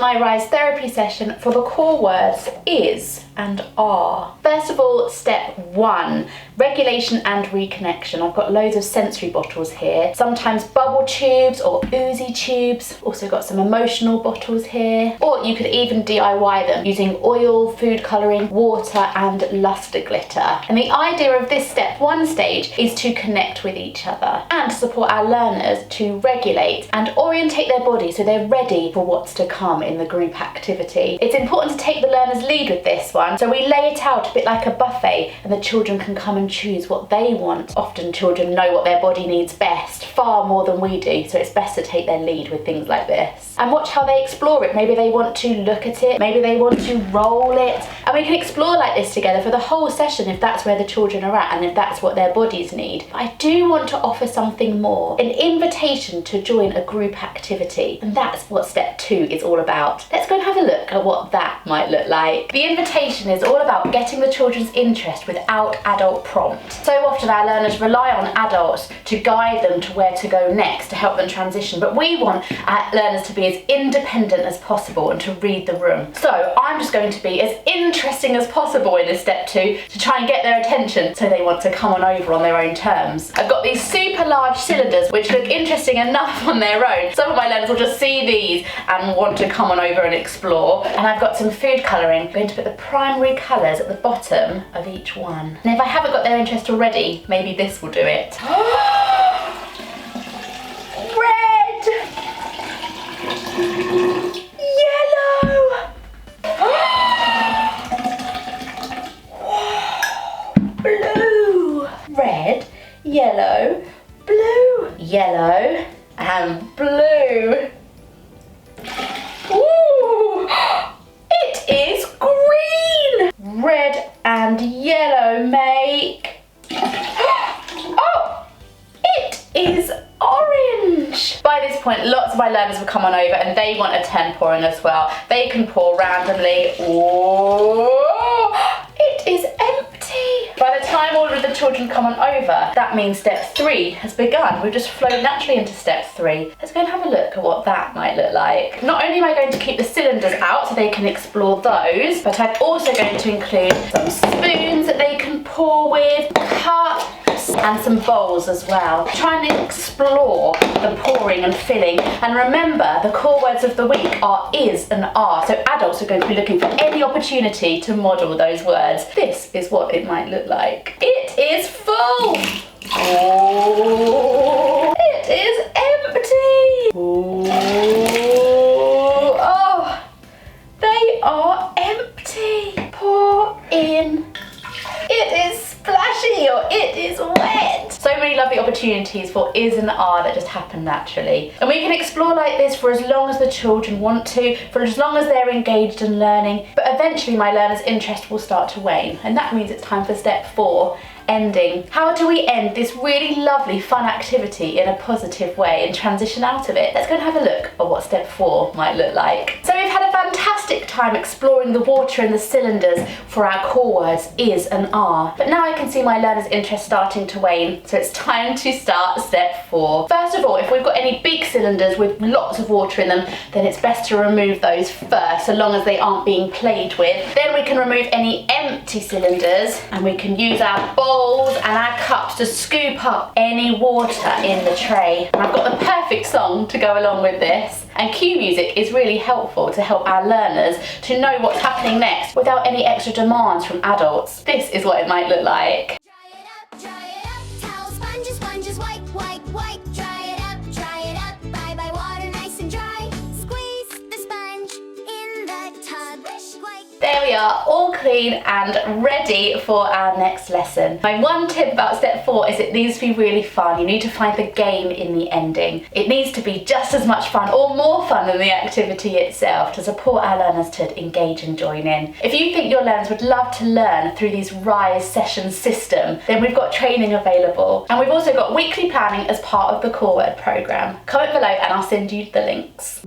my Rise therapy session for the core words is and are. First of all, step 1, regulation and reconnection. I've got loads of sensory bottles here, sometimes bubble tubes or oozy tubes. Also got some emotional bottles here, or you could even DIY them using oil, food colouring, water and luster glitter. And the idea of this step 1 stage is to connect with each other and support our learners to regulate and orientate their body so they're ready for what's to come in the group activity. It's important to take the learner's lead with this one, so we lay it out a bit like a buffet and the children can come and choose what they want. Often children know what their body needs best, far more than we do, so it's best to take their lead with things like this. And watch how they explore it. Maybe they want to look at it, maybe they want to roll it, and we can explore like this together for the whole session if that's where the children are at and if that's what their bodies need. But I do want to offer something more, an invitation to join a group activity, and that's what step 2 is all about. Let's go and have a look at what that might look like. The invitation is all about getting the children's interest without adult prompt. So often our learners rely on adults to guide them to where to go next, to help them transition, but we want our learners to be as independent as possible and to read the room. So I'm just going to be as interesting as possible in this step 2 to try and get their attention so they want to come on over on their own terms. I've got these super large cylinders which look interesting enough on their own. Some of my learners will just see these and want to come on over and explore. And I've got some food colouring. I'm going to put the primary colours at the bottom of each one. And if I haven't got their interest already, maybe this will do it. Red! Yellow! Blue! Red, yellow, blue, yellow, and blue. Ooh! It is green! Red and yellow make... Oh! It is orange! By this point, lots of my learners have come on over and they want a turn pouring as well. They can pour randomly. Oh! It is empty! By the time all of the children come on over, that means step 3 has begun. We've just flowed naturally into step 3. Let's go and have a look at what that might look like. Not only am I going to keep the cylinders out so they can explore those, but I'm also going to include some spoons that they can pour with, cups, and some bowls as well. Try and explore the pouring and filling. And remember, the core words of the week are is and are. So adults are going to be looking for any opportunity to model those words. This is what it might look like. It is full. Oh, it is empty. Oh, they are empty. Pour in. It is splashy or it is wet. So many lovely opportunities for is and are that just happen naturally. And we can explore like this for as long as the children want to, for as long as they're engaged in learning. But eventually my learners' interest will start to wane. And that means it's time for step 4. Ending. How do we end this really lovely fun activity in a positive way and transition out of it? Let's go and have a look at what step 4 might look like. So we've had a fantastic time exploring the water and the cylinders for our core words is and are. But now I can see my learners' interest starting to wane, so it's time to start step 4. First of all, if we've got any big cylinders with lots of water in them, then it's best to remove those first, so long as they aren't being played with. Then we can remove any empty cylinders and we can use our bowls and our cups to scoop up any water in the tray. And I've got the perfect song to go along with this. And cue music is really helpful to help our learners to know what's happening next without any extra demands from adults. This is what it might look like. Dry it up, towel, sponges, sponges, wipe, wipe, wipe. Dry it up, bye bye, water nice and dry. Squeeze the sponge in the tub. Wipe. There we are, all clean and ready for our next lesson. My one tip about step 4 is it needs to be really fun. You need to find the game in the ending. It needs to be just as much fun or more fun than the activity itself to support our learners to engage and join in. If you think your learners would love to learn through these Rise session system, then we've got training available. And we've also got weekly planning as part of the core word programme. Comment below and I'll send you the links.